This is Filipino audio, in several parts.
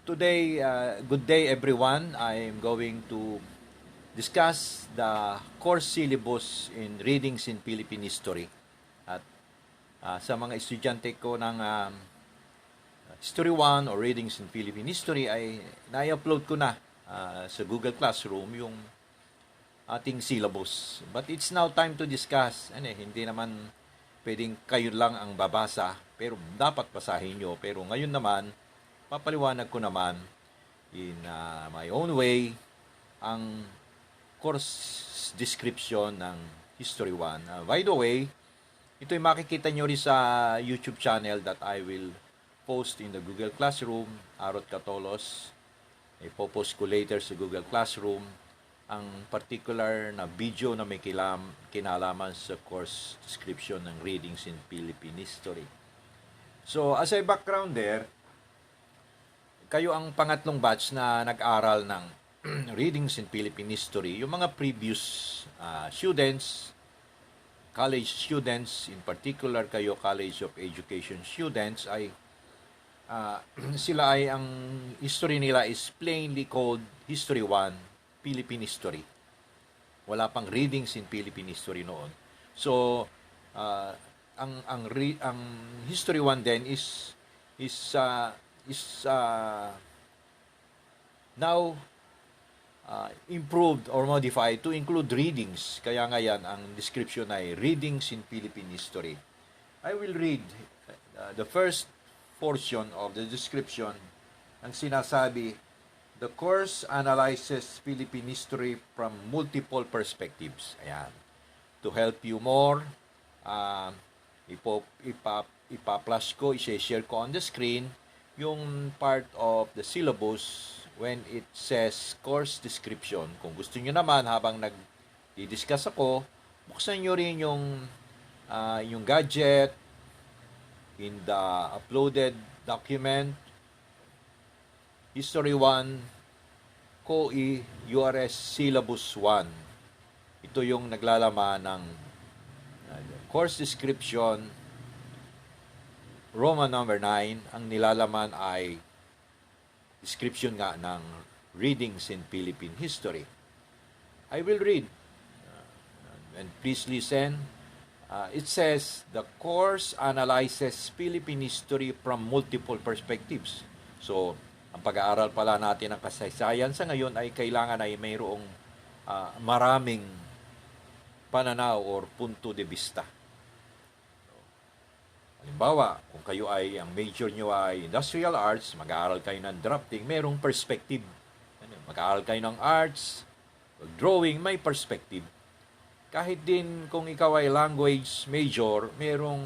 Today, good day everyone. I am going to discuss the course syllabus in Readings in Philippine History. At sa mga estudyante ko ng History 1 or Readings in Philippine History ay na-upload ko na sa Google Classroom yung ating syllabus. But it's now time to discuss. Hindi naman pwedeng kayo lang ang babasa, pero dapat basahin nyo. Pero ngayon naman, papaliwanag ko naman in my own way ang course description ng History 1. By the way, ito'y makikita nyo rin sa YouTube channel that I will post in the Google Classroom, Arot Catolos. Ipopost ko later sa Google Classroom ang particular na video na may kinalaman sa course description ng Readings in Philippine History. So, as a background there, kayo ang pangatlong batch na nag-aral ng Readings in Philippine History. Yung mga previous students, college students, in particular kayo College of Education students, ay sila ay ang history nila is plainly called History 1, Philippine History. Wala pang Readings in Philippine History noon. So, ang History 1 din is now improved or modified to include readings. Kaya nga yan, ang description ay Readings in Philippine History. I will read the first portion of the description. Ang sinasabi, the course analyzes Philippine history from multiple perspectives. Ayan. To help you more, ipa-flash ko, i-share ko on the screen yung part of the syllabus when it says course description. Kung gusto nyo naman, habang nag-discuss ako, buksan nyo rin yung gadget in the uploaded document, History 1, COE, URS Syllabus 1. Ito yung naglalaman ng course description, Roman number 9, ang nilalaman ay description nga ng Readings in Philippine History. I will read, and please listen. It says, the course analyzes Philippine history from multiple perspectives. So, ang pag-aaral pala natin ng kasaysayan sa ngayon ay kailangan ay mayroong maraming pananaw or punto de vista. Halimbawa, kung kayo ay, ang major nyo ay industrial arts, mag-aaral kayo ng drafting, mayroong perspective. Mag-aaral kayo ng arts, drawing, may perspective. Kahit din kung ikaw ay language major, mayroong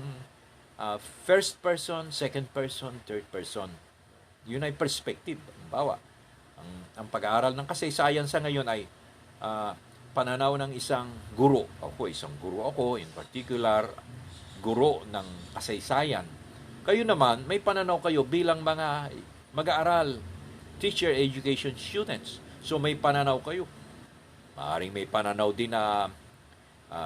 first person, second person, third person. Yun ay perspective. Halimbawa, ang pag-aaral ng kasaysayan sa ngayon ay pananaw ng isang guro. Isang guro ako, in particular, guro ng kasaysayan. Kayo naman, may pananaw kayo bilang mga mag-aaral, teacher education students. So may pananaw kayo. Maaaring may pananaw din na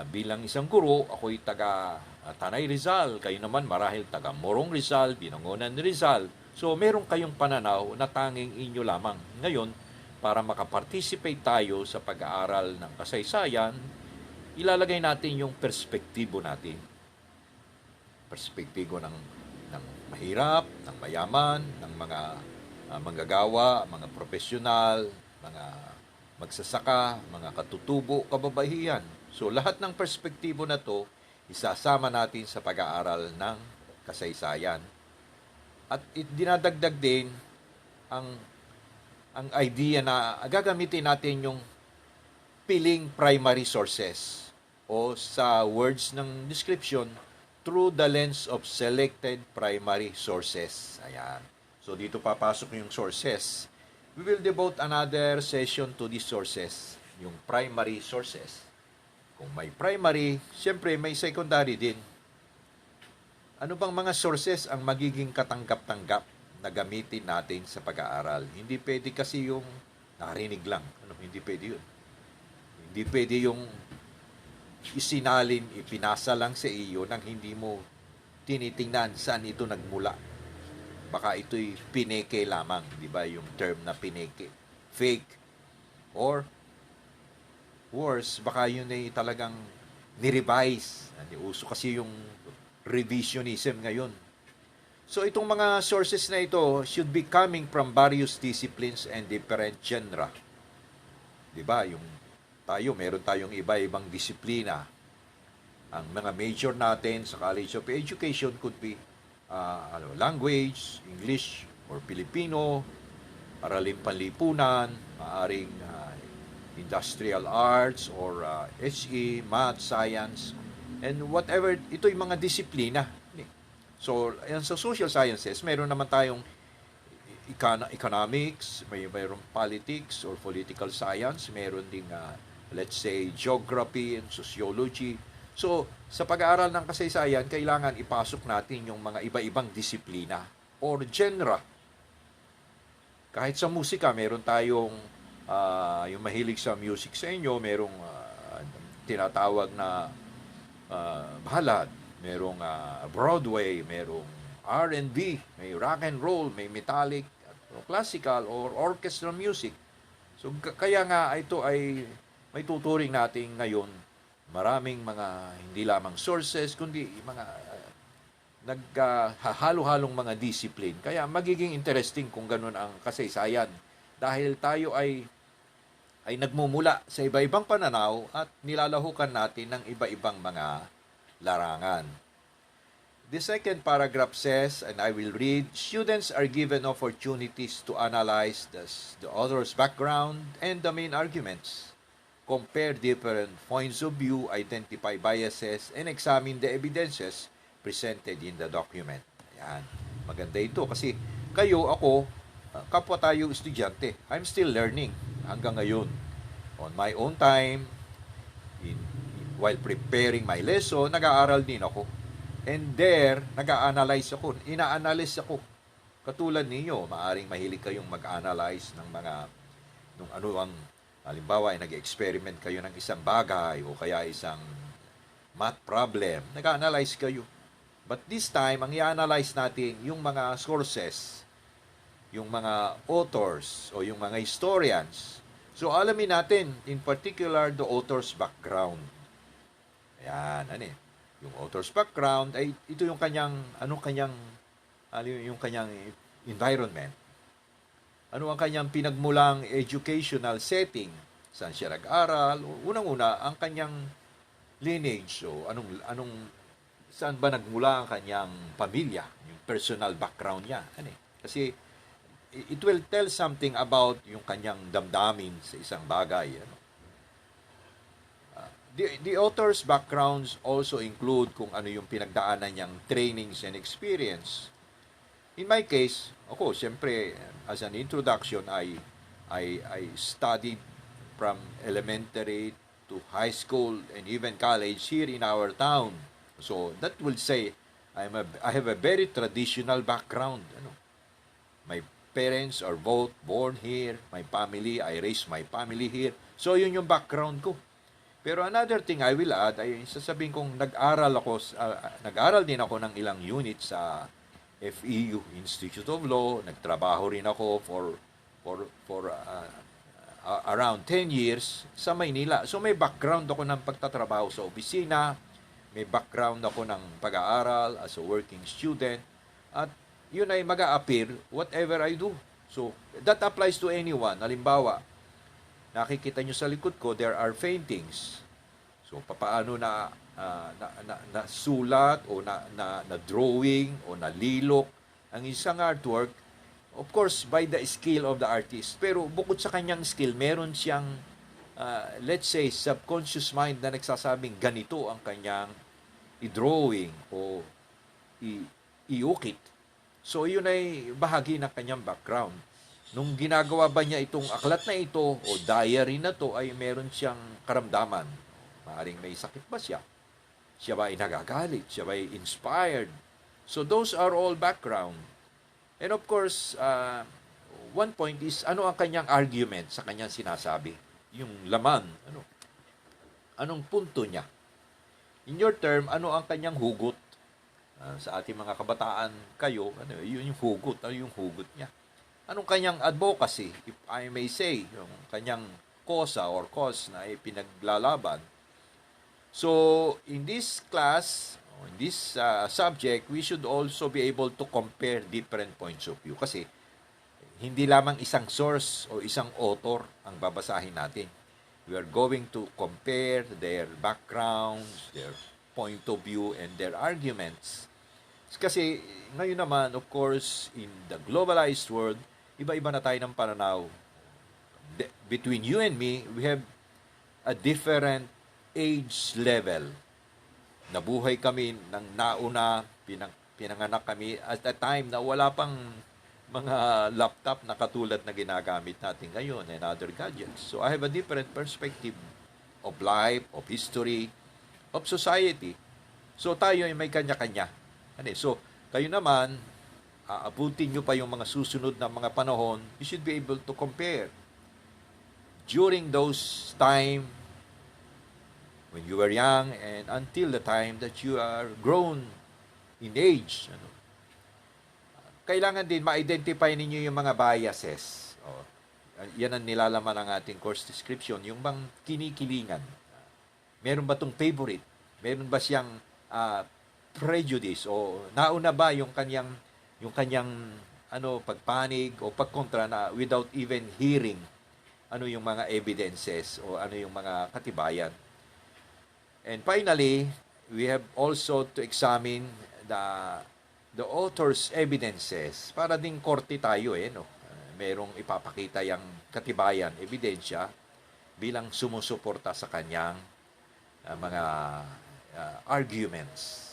bilang isang guro, ako'y taga Tanay Rizal. Kayo naman marahil taga Morong Rizal, Binangonan Rizal. So meron kayong pananaw na tanging inyo lamang. Ngayon, para makaparticipate tayo sa pag-aaral ng kasaysayan, ilalagay natin yung perspektibo natin. Perspektibo ng mahirap, ng mayaman, ng mga manggagawa, mga profesional, mga magsasaka, mga katutubo, kababaihan. So lahat ng perspektibo na to, isasama natin sa pag-aaral ng kasaysayan. At dinadagdag din ang idea na gagamitin natin yung piling primary sources o sa words ng description, through the lens of selected primary sources. Ayan. So, dito papasok yung sources. We will devote another session to these sources, yung primary sources. Kung may primary, siyempre may secondary din. Ano bang mga sources ang magiging katanggap-tanggap na gamitin natin sa pag-aaral? Hindi pwede kasi yung narinig lang. Hindi pwede yun. Hindi pwede yung isinalin, ipinasa lang sa iyo nang hindi mo tinitingnan saan ito nagmula. baka ito'y pineke lamang, di ba? Yung term na pineke, fake, or worse, baka yun ay talagang nirevise. Uso kasi yung revisionism ngayon. So itong mga sources na ito should be coming from various disciplines and different genre. 'Di ba? Yung meron tayong iba-ibang disiplina. Ang mga major natin sa College of Education could be language, English or Filipino, araling panlipunan, maaring industrial arts or HE, math, science, and whatever, ito yung mga disiplina. So, yan sa social sciences, meron naman tayong economics, mayroong politics or political science, meron ding, let's say, geography and sociology. So, sa pag-aaral ng kasaysayan, kailangan ipasok natin yung mga iba-ibang disiplina or genre. Kahit sa musika, meron tayong yung mahilig sa music sa inyo, merong tinatawag na ballad, merong Broadway, merong R&B, may rock and roll, may metallic, classical or orchestral music. So kaya nga ito ay may tuturing natin ngayon maraming mga hindi lamang sources kundi mga naghahalo-halong mga discipline. Kaya magiging interesting kung ganun ang kasaysayan dahil tayo ay nagmumula sa iba-ibang pananaw at nilalahukan natin ng iba-ibang mga larangan. The second paragraph says, and I will read, students are given opportunities to analyze the author's background and the main arguments, compare different points of view, identify biases, and examine the evidences presented in the document. Ayan. Maganda ito kasi kayo, ako, kapwa tayo estudyante. I'm still learning hanggang ngayon. On my own time, while preparing my lesson, nag-aaral din ako. And there, nag-a-analyze ako, ina-analyze ako. Katulad ninyo, maaring mahilig kayong mag-analyze ng mga, nung ano ang, halimbawa, ay nag-experiment kayo ng isang bagay o kaya isang math problem, nag-a-analyze kayo. But this time, ang i-analyze natin yung mga sources, yung mga authors o yung mga historians. So, alamin natin, in particular, the author's background. Ayan, yung author's background ay ito yung kanyang yung kanyang environment. Ano ang kanyang pinagmulang educational setting? Saan siya nag-aral? Unang-una, ang kanyang lineage. So, saan ba nagmula ang kanyang pamilya? Yung personal background niya. Kasi it will tell something about yung kanyang damdamin sa isang bagay. The author's backgrounds also include kung ano yung pinagdaanan niyang trainings and experience. In my case, ako, siyempre, as an introduction, I studied from elementary to high school and even college here in our town. So, that will say, I have a very traditional background. My parents are both born here. My family, I raised my family here. So, yun yung background ko. Pero another thing I will add ay sasabihin kong nag-aral din ako ng ilang units sa FEU, Institute of Law. Nagtrabaho rin ako for around 10 years sa Maynila. So may background ako ng pagtatrabaho sa opisina, may background ako ng pag-aaral as a working student, at yun ay mag-a-appear whatever I do. So that applies to anyone. Halimbawa, nakikita nyo sa likod ko, there are paintings. So, papaano na sulat o na drawing o na lilok ang isang artwork, of course, by the skill of the artist. Pero bukod sa kanyang skill, meron siyang, let's say, subconscious mind na nagsasabing ganito ang kanyang i-drawing o i-ukit. So, yun ay bahagi ng kanyang background. Nung ginagawa ba niya itong aklat na ito o diary na to ay meron siyang karamdaman. Maaring may sakit ba siya? Siya ba ay nagagalit? Siya ba ay inspired? So those are all background. And of course, one point is ano ang kanyang argument sa kanyang sinasabi? Yung laman. Anong punto niya? In your term, ano ang kanyang hugot? sa ating mga kabataan kayo, yun yung hugot, ano yung hugot niya. Anong kanyang advocacy, if I may say, yung kanyang kosa or cause na ipinaglalaban. So, in this class, in this subject, we should also be able to compare different points of view. Kasi, hindi lamang isang source o isang author ang babasahin natin. We are going to compare their backgrounds, their point of view, and their arguments. Kasi ngayon naman, of course, in the globalized world, iba-iba na tayo ng pananaw. Between you and me, we have a different age level. Nabuhay kami ng nauna, pinanganak kami at a time na wala pang mga laptop na katulad na ginagamit natin ngayon and other gadgets. So I have a different perspective of life, of history, of society. So tayo ay may kanya-kanya. So kayo naman, aabutin nyo pa yung mga susunod na mga panahon, you should be able to compare. During those time, when you were young and until the time that you are grown in age, kailangan din ma-identify ninyo yung mga biases. Yan ang nilalaman ng ating course description, yung bang kinikilingan. Meron ba itong favorite? Meron ba siyang prejudice o nauna ba yung kanyang pagpanig o pagkontra na without even hearing ano yung mga evidences o ano yung mga katibayan. And finally, we have also to examine the author's evidences para ding korte tayo merong ipapakita yung katibayan, ebidensya bilang sumusuporta sa kanyang mga arguments.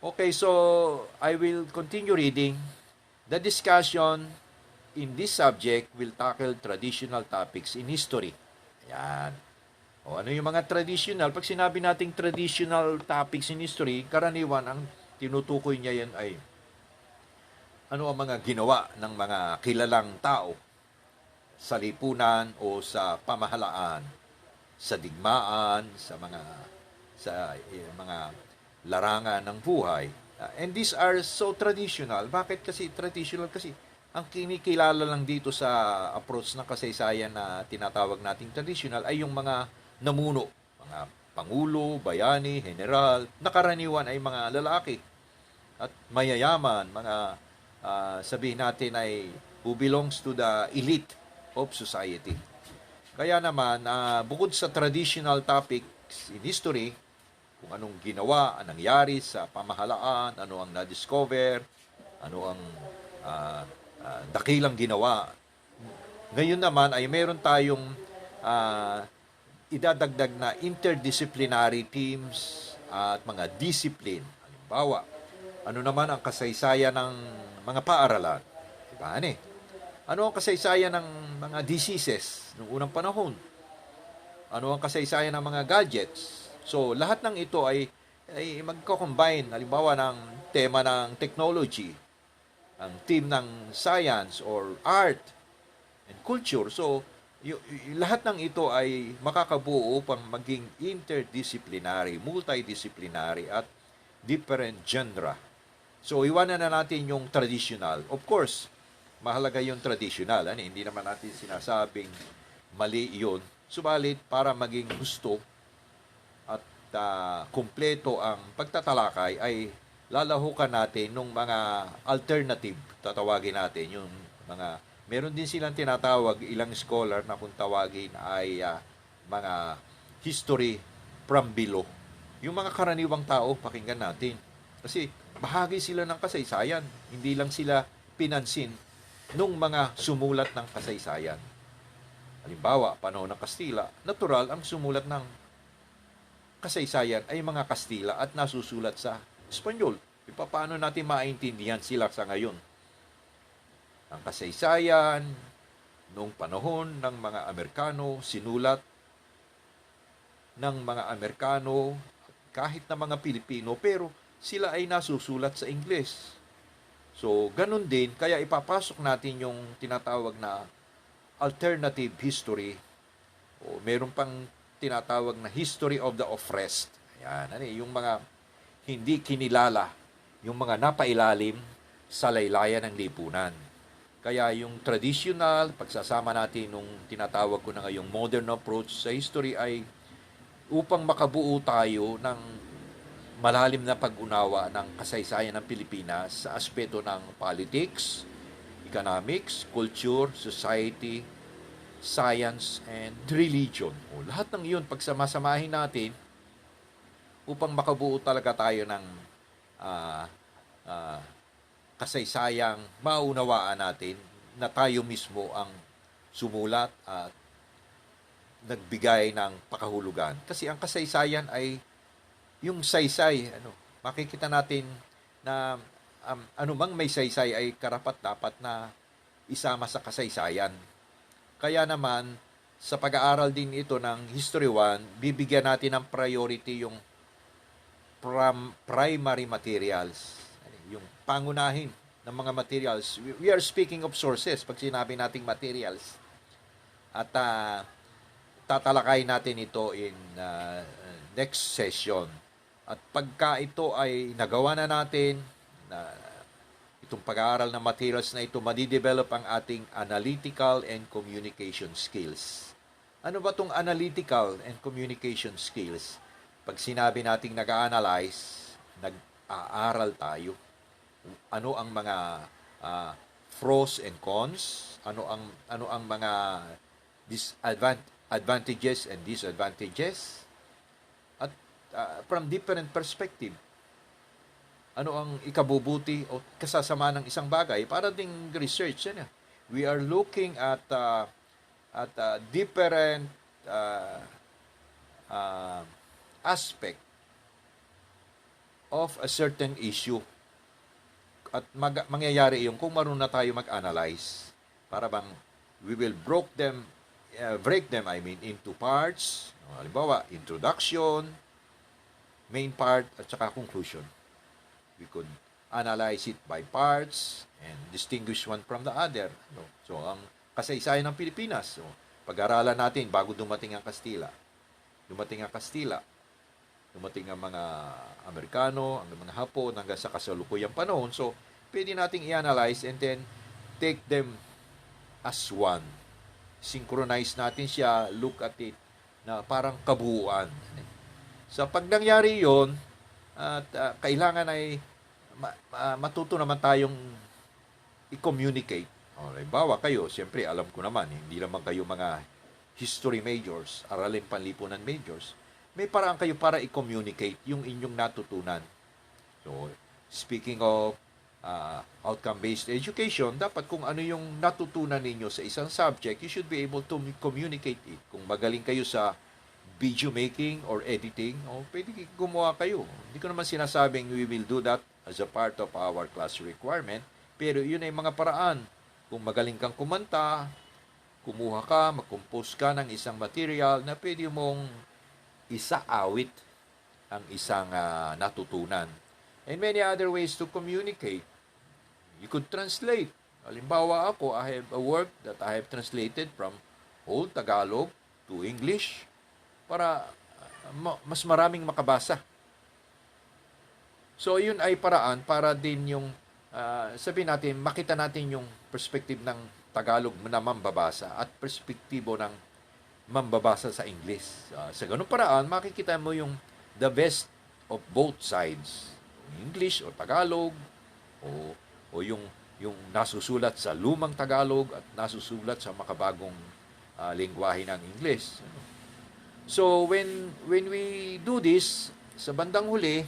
Okay, so I will continue reading. The discussion in this subject will tackle traditional topics in history. Ayan. O ano yung mga traditional? Pag sinabi nating traditional topics in history, karaniwan ang tinutukoy niya yan ay ano ang mga ginawa ng mga kilalang tao sa lipunan o sa pamahalaan, sa digmaan, sa mga larangan ng buhay. And these are so traditional. Bakit kasi traditional? Kasi ang kinikilala lang dito sa approach ng kasaysayan na tinatawag nating traditional ay yung mga namuno, mga pangulo, bayani, general, na karaniwan ay mga lalaki at mayayaman, mga sabihin natin ay who belongs to the elite of society. Kaya naman, bukod sa traditional topics in history, kung anong ginawa, anong nangyari sa pamahalaan, ano ang na-discover, ano ang dakilang ginawa. Ngayon naman ay meron tayong idadagdag na interdisciplinary teams at mga discipline. Halimbawa, ano naman ang kasaysayan ng mga paaralan? Diba, Ano ang kasaysayan ng mga diseases noong unang panahon? Ano ang kasaysayan ng mga gadgets? So, lahat ng ito ay magko-combine. Halimbawa ng tema ng technology, ang team ng science or art and culture. So, lahat ng ito ay makakabuo upang maging interdisciplinary, multidisciplinary at different genre. So, iwanan na natin yung traditional. Of course, mahalaga yung traditional. Hindi naman natin sinasabing mali yun. Subalit, para maging gusto at kumpleto ang pagtatalakay ay lalahukan natin ng mga alternative, tatawagin natin yung mga, meron din silang tinatawag, ilang scholar na kung tawagin ay mga history from below. Yung mga karaniwang tao, pakinggan natin. Kasi bahagi sila ng kasaysayan, hindi lang sila pinansin nung mga sumulat ng kasaysayan. Halimbawa, panahon ng Kastila, natural ang sumulat ng kasaysayan ay mga Kastila at nasusulat sa Espanyol. Paano natin maintindihan sila sa ngayon? Ang kasaysayan noong panahon ng mga Amerikano, sinulat ng mga Amerikano, kahit na mga Pilipino, pero sila ay nasusulat sa Ingles. So, ganun din, kaya ipapasok natin yung tinatawag na alternative history o meron pang tinatawag na history of the oppressed. Ayan, yung mga hindi kinilala yung mga napailalim sa laylayan ng lipunan. Kaya yung traditional, pagsasama natin nung tinatawag ko na ngayong modern approach sa history ay upang makabuo tayo ng malalim na pag-unawa ng kasaysayan ng Pilipinas sa aspeto ng politics, economics, culture, society, science, and religion. O, lahat ng iyon, pagsamasamahin natin upang makabuo talaga tayo ng ah, ah, kasaysayang maunawaan natin na tayo mismo ang sumulat at nagbigay ng pakahulugan. Kasi ang kasaysayan ay yung saysay, makikita natin na anumang may saysay ay karapat-dapat na isama sa kasaysayan. Kaya naman, sa pag-aaral din ito ng History 1, bibigyan natin ng priority yung primary materials, yung pangunahin ng mga materials. We are speaking of sources pag sinabi nating materials. At tatalakay natin ito in next session. At pagka ito ay nagawa na natin, itong pag-aaral ng materials na ito, madidevelop ang ating analytical and communication skills. Ano ba itong analytical and communication skills? Pag sinabi nating nag-analyze, nag-aaral tayo. Ano ang mga pros and cons? Ano ang mga advantages and disadvantages? At from different perspective, ano ang ikabubuti o kasasama ng isang bagay? Para ding research yan. We are looking at different aspect of a certain issue. At mangyayari yung kung marunong na tayo mag-analyze. Para bang we will break them into parts. Halimbawa, introduction, main part, at saka conclusion. We could analyze it by parts and distinguish one from the other. So, ang kasaysayan ng Pilipinas, pag-aralan natin bago dumating ang Kastila. Dumating ang mga Amerikano, ang mga Hapon, hanggang sa kasalukuyang panahon. So, pwede nating i-analyze and then take them as one. Synchronize natin siya, look at it na parang kabuuan. So, pag nangyari yun, at kailangan ay matuto naman tayong i-communicate. Halimbawa kayo, siyempre alam ko naman, hindi naman kayo mga history majors, aralin panlipunan majors. May paraan kayo para i-communicate yung inyong natutunan. So, speaking of outcome-based education, dapat kung ano yung natutunan ninyo sa isang subject, you should be able to communicate it. Kung magaling kayo sa video making or editing, pwede gumawa kayo. Hindi ko naman sinasabing we will do that as a part of our class requirement, pero yun ay mga paraan. Kung magaling kang kumanta, kumuha ka, mag-compose ka ng isang material na pwede mong isaawit ang isang natutunan. And many other ways to communicate. You could translate. Halimbawa ako, I have a work that I have translated from Old Tagalog to English para mas maraming makabasa. So, yun ay paraan para din yung, sabihin natin, makita natin yung perspective ng Tagalog na mambabasa at perspektibo ng mambabasa sa English. Sa ganung paraan, makikita mo yung the best of both sides. English o Tagalog o yung nasusulat sa lumang Tagalog at nasusulat sa makabagong lengguwahe ng English. So when we do this, sa bandang huli,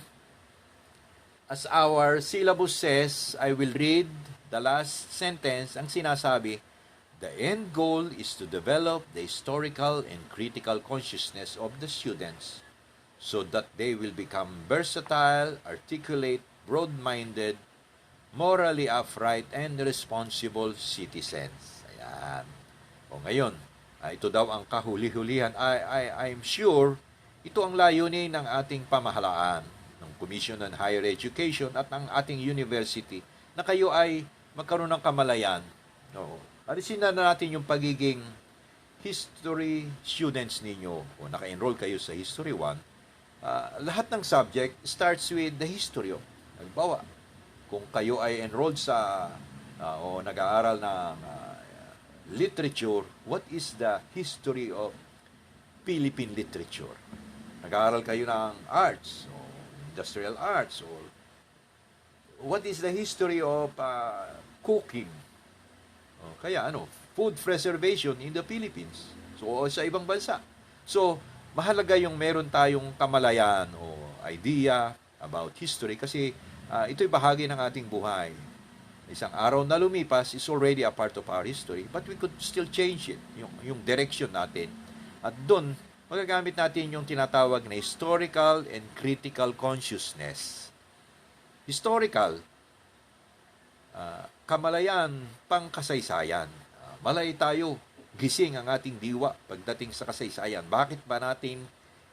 as our syllabus says, I will read the last sentence, ang sinasabi, the end goal is to develop the historical and critical consciousness of the students so that they will become versatile, articulate, broad-minded, morally upright, and responsible citizens. Ayan. O ngayon, ito daw ang kahuli-hulihan. I'm sure ito ang layunin ng ating pamahalaan, ng Commission on Higher Education at ng ating university, na kayo ay magkaroon ng kamalayan. No. Alisin na natin yung pagiging history students ninyo. O naka-enroll kayo sa History 1, lahat ng subject starts with the history of. Halimbawa, kung kayo ay enrolled sa o nag-aaral ng literature, what is the history of Philippine literature? Nag-aaral kayo ng arts, o industrial arts, or what is the history of cooking? O, kaya food preservation in the Philippines. So, o sa ibang bansa. So, mahalaga yung meron tayong kamalayan o idea about history kasi ito'y bahagi ng ating buhay. Isang araw na lumipas is already a part of our history, but we could still change it, yung direction natin. At doon, magagamit natin yung tinatawag na historical and critical consciousness. Historical, kamalayan, pangkasaysayan. Malay tayo, gising ang ating diwa pagdating sa kasaysayan. Bakit ba natin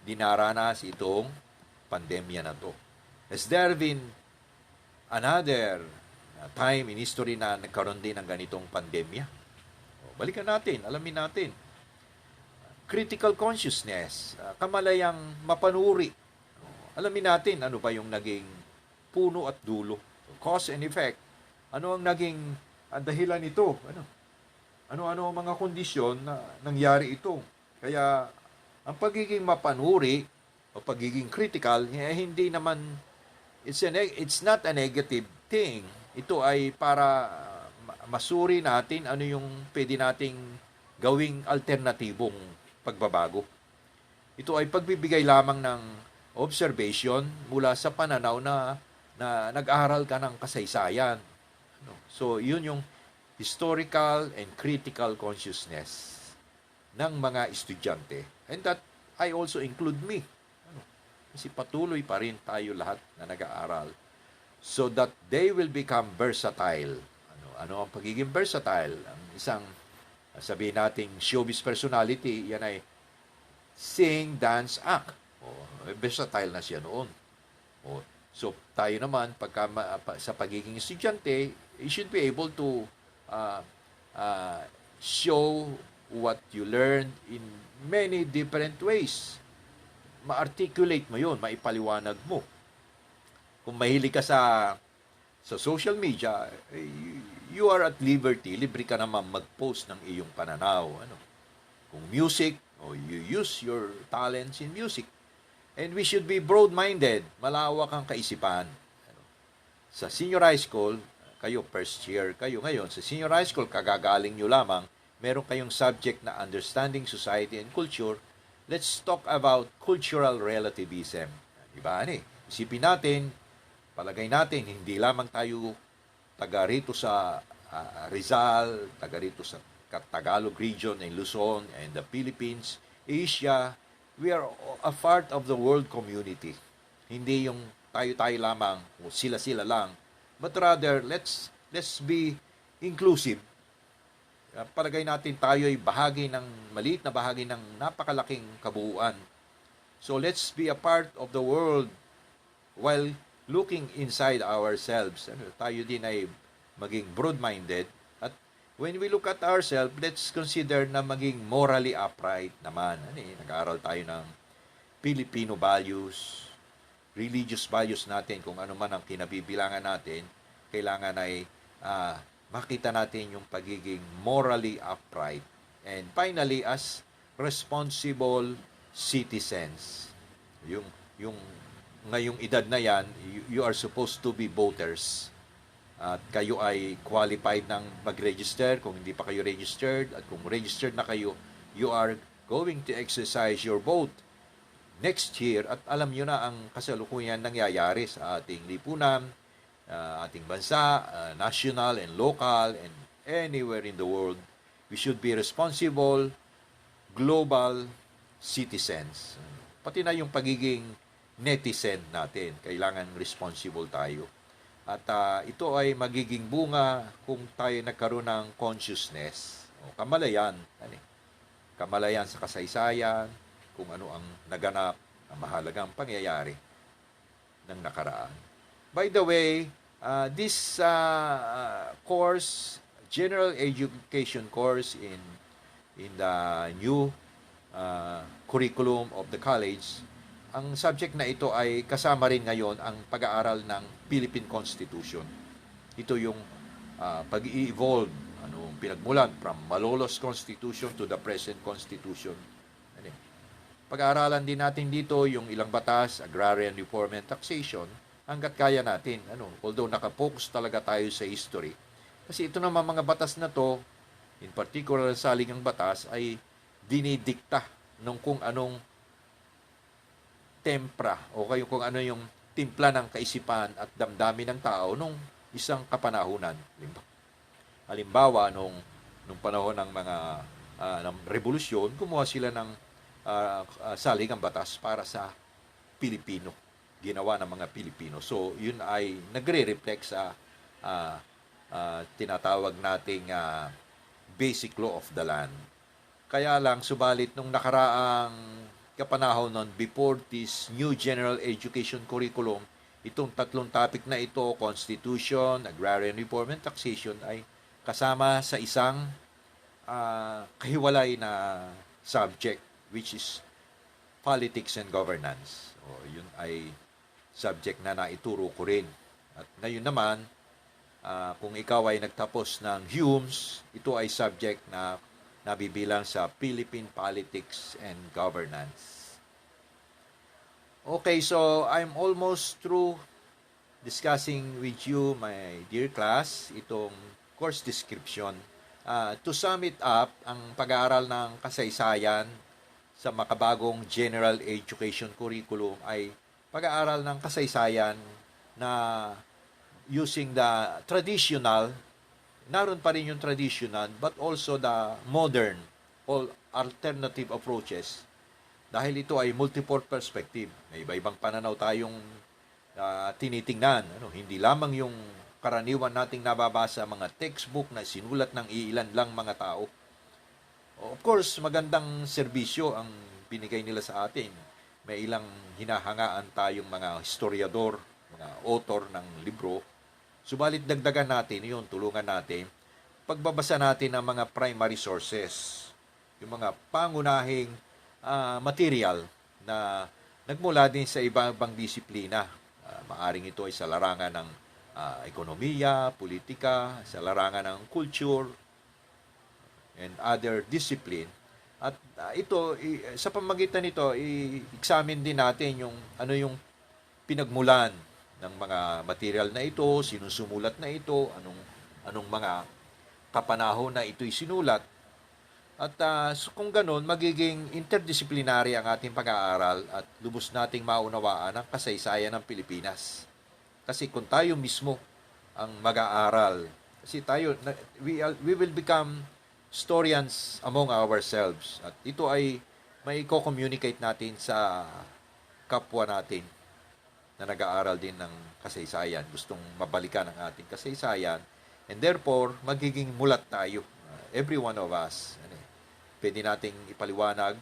dinaranas itong pandemya na to? Has there been another time in history na nagkaroon din ng ganitong pandemya? Balikan natin, alamin natin. Critical consciousness, kamalayang mapanuri. Alamin natin ano ba yung naging puno at dulo. Cause and effect. Ano ang naging dahilan nito? Ano ang mga kondisyon na nangyari ito? Kaya ang pagiging mapanuri o pagiging critical, hindi naman, it's not a negative thing. Ito ay para masuri natin ano yung pwede nating gawing alternatibong pagbabago. Ito ay pagbibigay lamang ng observation mula sa pananaw na nag-aral ka ng kasaysayan. So, yun yung historical and critical consciousness ng mga estudyante. And that I also include me. Kasi patuloy pa rin tayo lahat na nag-aaral. So that they will become versatile. Ano ang pagiging versatile? Ang isang, sabihin nating showbiz personality, yan ay sing, dance, act. Versatile na siya noon. So tayo naman, sa pagiging estudyante, you should be able to show what you learned in many different ways. Ma-articulate mo yun, maipaliwanag mo. Kung mahilig ka sa social media, you are at liberty. Libre ka naman mag-post ng iyong pananaw. Kung music, you use your talents in music. And we should be broad-minded. Malawak ang kaisipan. Sa senior high school, kayo first year kayo ngayon. Sa senior high school, kagagaling nyo lamang. Meron kayong subject na understanding society and culture. Let's talk about cultural relativism. Diba? Isipin natin, palagay natin, hindi lamang tayo taga rito sa Rizal, taga rito sa Tagalog region in Luzon and the Philippines, Asia, we are a part of the world community. Hindi yung tayo-tayo lamang o sila-sila lang, but rather let's be inclusive. Palagay natin tayo ay maliit na bahagi ng napakalaking kabuuan. So let's be a part of the world while looking inside ourselves. Tayo din ay maging broad-minded. At when we look at ourselves, let's consider na maging morally upright naman. Nag-aaral tayo ng Filipino values, religious values natin, kung ano man ang kinabibilangan natin, kailangan ay makita natin yung pagiging morally upright. And finally, as responsible citizens. Yung ngayong edad na yan, you are supposed to be voters. At kayo ay qualified ng mag-register kung hindi pa kayo registered. At kung registered na kayo, you are going to exercise your vote next year. At alam nyo na ang kasalukuyan nangyayari sa ating lipunan, ating bansa, national and local, and anywhere in the world. We should be responsible, global citizens. Pati na yung pagiging netizen natin. Kailangan responsible tayo. At ito ay magiging bunga kung tayo nagkaroon ng consciousness. Kamalayan. Kamalayan sa kasaysayan, kung ano ang naganap, ang mahalagang pangyayari ng nakaraan. By the way, this course, general education course in the new curriculum of the college, ang subject na ito ay kasama rin ngayon ang pag-aaral ng Philippine Constitution. ito yung pag-i-evolve, pinagmulan from Malolos Constitution to the present Constitution. Ano, pag-aaralan din natin dito yung ilang batas, Agrarian Reform and Taxation, hanggat kaya natin. Although nakapokus talaga tayo sa history. Kasi ito naman mga batas na to, in particular sa saligang batas, ay dinidikta ng kung anong tempra o kung ano yung timpla ng kaisipan at damdamin ng tao nung isang kapanahunan. Halimbawa, nung panahon ng mga ng revolusyon, kumuha sila ng saligang batas para sa Pilipino, ginawa ng mga Pilipino. So, yun ay nagre-reflect sa tinatawag nating basic law of the land. Kaya lang, subalit nung nakaraang kapanahon nun, before this new general education curriculum, itong tatlong topic na ito, Constitution, Agrarian Reform, and Taxation, ay kasama sa isang kahiwalay na subject, which is Politics and Governance. Yun ay subject na naituro ko rin. At ngayon naman, kung ikaw ay nagtapos ng Humes, ito ay subject na nabibilang sa Philippine Politics and Governance. Okay, so I'm almost through discussing with you, my dear class, itong course description. To sum it up, ang pag-aaral ng kasaysayan sa makabagong General Education Curriculum ay pag-aaral ng kasaysayan na using the traditional, naroon pa rin yung traditional, but also the modern or alternative approaches. Dahil ito ay multiple perspective. May iba-ibang pananaw tayong tinitingnan. Hindi lamang yung karaniwan nating nababasa mga textbook na sinulat ng iilan lang mga tao. Of course, magandang serbisyo ang binigay nila sa atin. May ilang hinahangaan tayong mga historiador, mga author ng libro. Subalit dagdagan natin yun, tulungan natin. Pagbabasa natin ng mga primary sources, yung mga pangunahing material na nagmula din sa ibang disiplina. Maaring ito ay sa larangan ng ekonomiya, politika, sa larangan ng culture, and other discipline. At ito, sa pamamagitan nito, i-examine din natin yung ano yung pinagmulan ng mga material na ito, sinusumulat na ito, anong mga kapanahon na ito'y sinulat. At kung ganun, magiging interdisciplinary ang ating pag-aaral at lubos nating maunawaan ang kasaysayan ng Pilipinas. Kasi kung tayo mismo ang mag-aaral, kasi tayo, we will become historians among ourselves. At ito ay may co-communicate natin sa kapwa natin na nag-aaral din ng kasaysayan, gustong mabalikan ang ating kasaysayan, and therefore, magiging mulat tayo, every one of us. Pwede nating ipaliwanag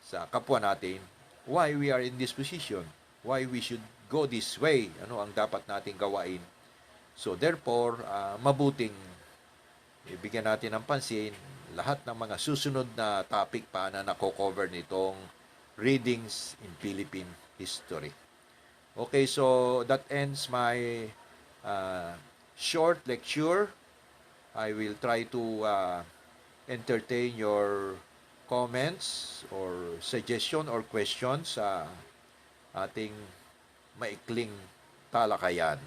sa kapwa natin why we are in this position, why we should go this way, ano ang dapat nating gawain. So therefore, mabuting ibigyan natin ng pansin lahat ng mga susunod na topic pa na nako-cover nitong Readings in Philippine History. Okay, so that ends my short lecture. I will try to entertain your comments or suggestion or questions sa ating maikling talakayan.